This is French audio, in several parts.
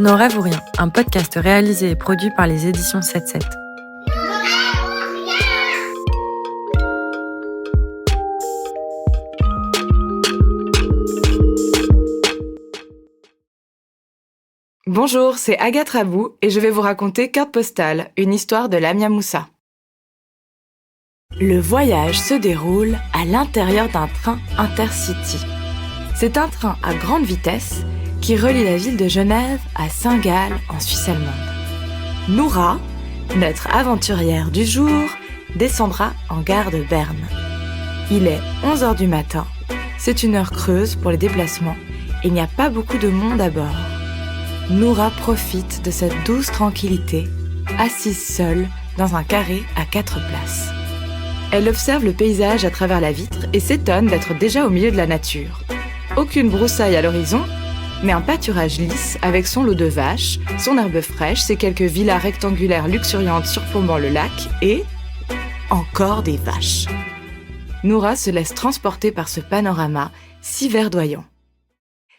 Nos rêves ou rien, un podcast réalisé et produit par les éditions 7-7. Bonjour, c'est Agathe Rabou et je vais vous raconter Carte postale, une histoire de Lamia Moussa. Le voyage se déroule à l'intérieur d'un train Intercity. C'est un train à grande vitesse qui relie la ville de Genève à Saint-Gall en Suisse allemande. Noura, notre aventurière du jour, descendra en gare de Berne. Il est 11h du matin, c'est une heure creuse pour les déplacements et il n'y a pas beaucoup de monde à bord. Noura profite de cette douce tranquillité, assise seule dans un carré à 4 places. Elle observe le paysage à travers la vitre et s'étonne d'être déjà au milieu de la nature. Aucune broussaille à l'horizon, mais un pâturage lisse avec son lot de vaches, son herbe fraîche, ses quelques villas rectangulaires luxuriantes surplombant le lac et encore des vaches. Noura se laisse transporter par ce panorama si verdoyant.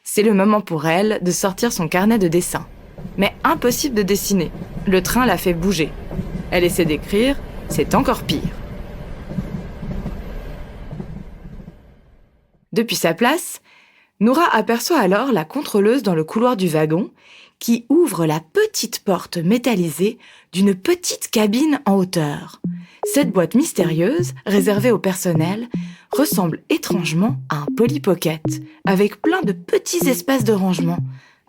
C'est le moment pour elle de sortir son carnet de dessin. Mais impossible de dessiner, le train la fait bouger. Elle essaie d'écrire, c'est encore pire. Depuis sa place, Noura aperçoit alors la contrôleuse dans le couloir du wagon qui ouvre la petite porte métallisée d'une petite cabine en hauteur. Cette boîte mystérieuse, réservée au personnel, ressemble étrangement à un Polly Pocket, avec plein de petits espaces de rangement.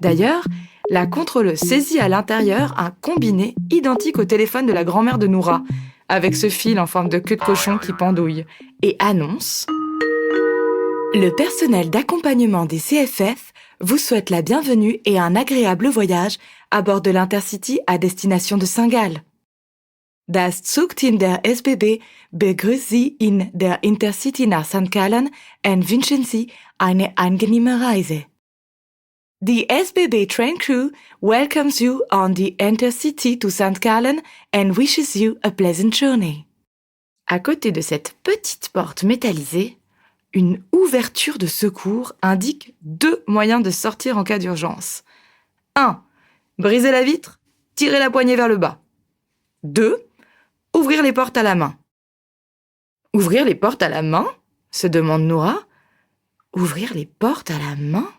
D'ailleurs, la contrôleuse saisit à l'intérieur un combiné identique au téléphone de la grand-mère de Noura, avec ce fil en forme de queue de cochon qui pendouille, et annonce « Le personnel d'accompagnement des CFF vous souhaite la bienvenue et un agréable voyage à bord de l'Intercity à destination de Saint-Gall. Das Zugteam der SBB begrüßt Sie in der Intercity nach St. Gallen und wünschen Sie eine angenehme Reise. The SBB train crew welcomes you on the Intercity to St. Gallen and wishes you a pleasant journey. » À côté de cette petite porte métallisée, une ouverture de secours indique 2 moyens de sortir en cas d'urgence. 1. Briser la vitre, tirer la poignée vers le bas. 2. Ouvrir les portes à la main. Ouvrir les portes à la main ? Se demande Noura. Ouvrir les portes à la main ?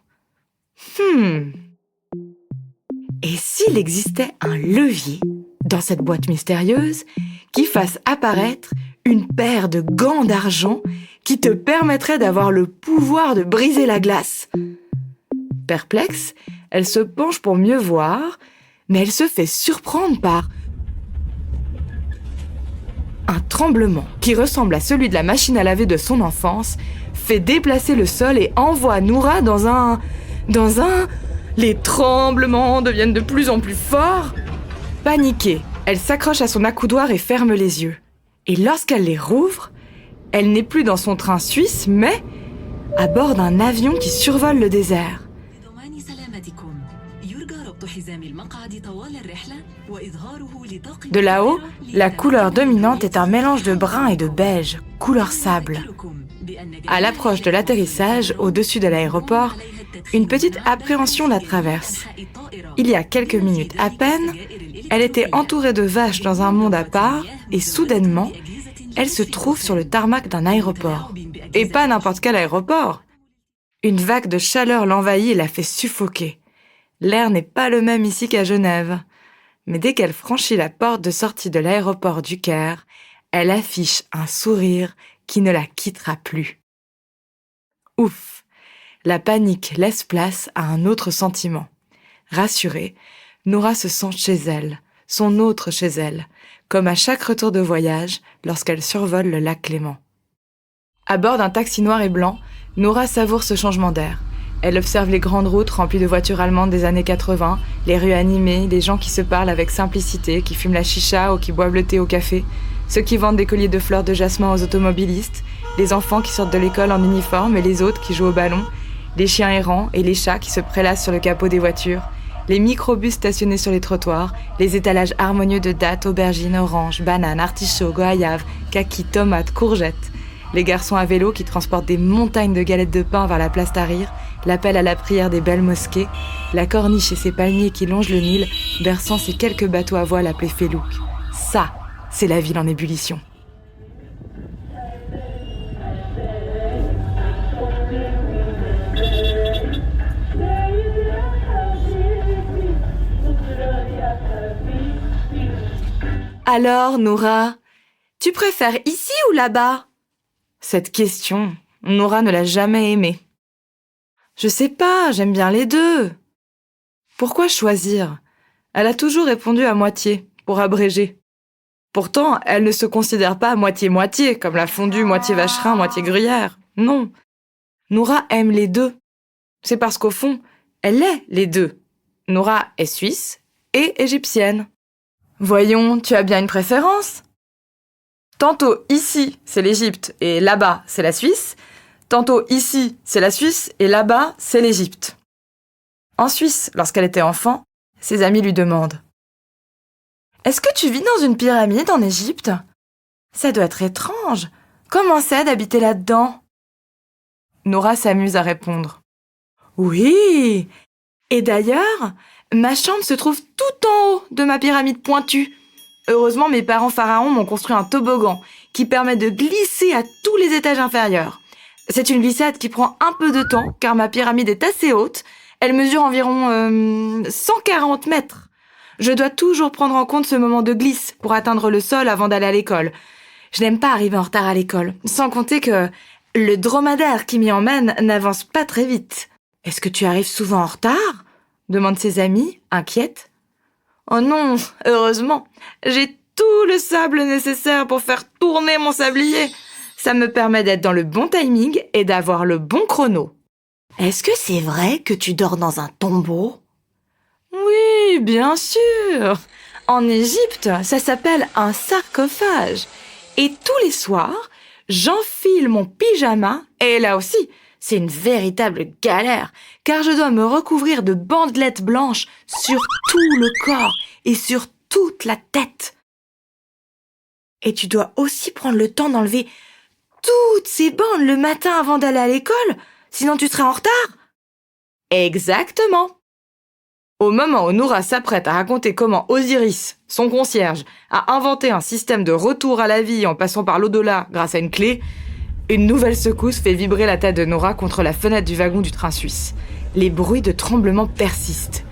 Et s'il existait un levier dans cette boîte mystérieuse qui fasse apparaître une paire de gants d'argent qui te permettrait d'avoir le pouvoir de briser la glace ? Perplexe, elle se penche pour mieux voir, mais elle se fait surprendre par un tremblement qui ressemble à celui de la machine à laver de son enfance fait déplacer le sol et envoie Noura dans un... Les tremblements deviennent de plus en plus forts. Paniquée, elle s'accroche à son accoudoir et ferme les yeux. Et lorsqu'elle les rouvre, elle n'est plus dans son train suisse, mais à bord d'un avion qui survole le désert. De là-haut, la couleur dominante est un mélange de brun et de beige, couleur sable. À l'approche de l'atterrissage, au-dessus de l'aéroport, une petite appréhension la traverse. Il y a quelques minutes à peine, elle était entourée de vaches dans un monde à part et soudainement, elle se trouve sur le tarmac d'un aéroport. Et pas n'importe quel aéroport. Une vague de chaleur l'envahit et la fait suffoquer. L'air n'est pas le même ici qu'à Genève. Mais dès qu'elle franchit la porte de sortie de l'aéroport du Caire, elle affiche un sourire qui ne la quittera plus. Ouf! La panique laisse place à un autre sentiment. Rassurée, Noura se sent chez elle, son autre chez elle, comme à chaque retour de voyage lorsqu'elle survole le lac Léman. À bord d'un taxi noir et blanc, Noura savoure ce changement d'air. Elle observe les grandes routes remplies de voitures allemandes des années 80, les rues animées, les gens qui se parlent avec simplicité, qui fument la chicha ou qui boivent le thé au café, ceux qui vendent des colliers de fleurs de jasmin aux automobilistes, les enfants qui sortent de l'école en uniforme et les autres qui jouent au ballon, les chiens errants et les chats qui se prélassent sur le capot des voitures, les microbus stationnés sur les trottoirs, les étalages harmonieux de dattes, aubergines, oranges, bananes, artichauts, goyaves, kakis, tomates, courgettes, les garçons à vélo qui transportent des montagnes de galettes de pain vers la place Tahrir, l'appel à la prière des belles mosquées, la corniche et ses palmiers qui longent le Nil, berçant ses quelques bateaux à voile appelés felouks. Ça, c'est la ville en ébullition. Alors, Noura, tu préfères ici ou là-bas ? Cette question, Noura ne l'a jamais aimée. Je sais pas, j'aime bien les deux. Pourquoi choisir ? Elle a toujours répondu à moitié, pour abréger. Pourtant, elle ne se considère pas à moitié-moitié, comme la fondue moitié vacherin, moitié gruyère. Non. Noura aime les deux. C'est parce qu'au fond, elle est les deux. Noura est suisse et égyptienne. Voyons, tu as bien une préférence ? Tantôt ici, c'est l'Égypte et là-bas, c'est la Suisse. Tantôt ici, c'est la Suisse et là-bas, c'est l'Égypte. En Suisse, lorsqu'elle était enfant, ses amis lui demandent « Est-ce que tu vis dans une pyramide en Égypte ? Ça doit être étrange. Comment c'est d'habiter là-dedans ?» Noura s'amuse à répondre « Oui. Et d'ailleurs, ma chambre se trouve tout en haut de ma pyramide pointue. Heureusement, mes parents pharaons m'ont construit un toboggan qui permet de glisser à tous les étages inférieurs. C'est une glissade qui prend un peu de temps car ma pyramide est assez haute. Elle mesure environ 140 mètres. Je dois toujours prendre en compte ce moment de glisse pour atteindre le sol avant d'aller à l'école. Je n'aime pas arriver en retard à l'école, sans compter que le dromadaire qui m'y emmène n'avance pas très vite. « Est-ce que tu arrives souvent en retard ?» demandent ses amis, inquiètes. « Oh non, heureusement, j'ai tout le sable nécessaire pour faire tourner mon sablier. Ça me permet d'être dans le bon timing et d'avoir le bon chrono. » « Est-ce que c'est vrai que tu dors dans un tombeau ?» « Oui, bien sûr. En Égypte, ça s'appelle un sarcophage. Et tous les soirs, j'enfile mon pyjama et là aussi, c'est une véritable galère car je dois me recouvrir de bandelettes blanches sur tout le corps et sur toute la tête. Et tu dois aussi prendre le temps d'enlever toutes ces bandes le matin avant d'aller à l'école, sinon tu seras en retard. Exactement. Au moment où Noura s'apprête à raconter comment Osiris, son concierge, a inventé un système de retour à la vie en passant par l'au-delà grâce à une clé, une nouvelle secousse fait vibrer la tête de Noura contre la fenêtre du wagon du train suisse. Les bruits de tremblement persistent.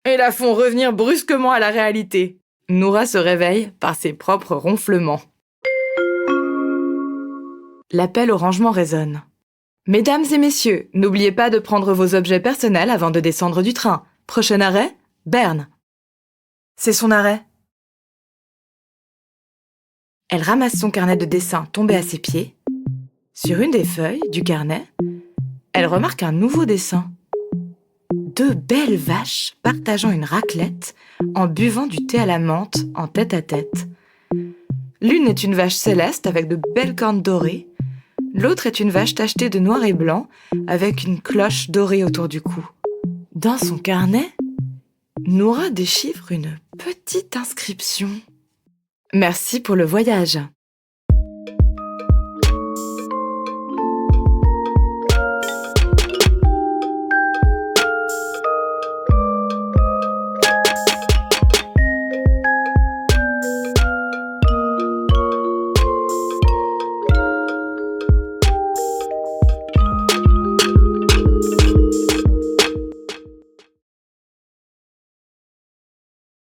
Et la font revenir brusquement à la réalité. Noura se réveille par ses propres ronflements. L'appel au rangement résonne. « Mesdames et messieurs, n'oubliez pas de prendre vos objets personnels avant de descendre du train. Prochain arrêt, Berne. » C'est son arrêt. Elle ramasse son carnet de dessin tombé à ses pieds. Sur une des feuilles du carnet, elle remarque un nouveau dessin. 2 belles vaches partageant une raclette en buvant du thé à la menthe en tête-à-tête. L'une est une vache céleste avec de belles cornes dorées. L'autre est une vache tachetée de noir et blanc avec une cloche dorée autour du cou. Dans son carnet, Noura déchiffre une petite inscription. « Merci pour le voyage.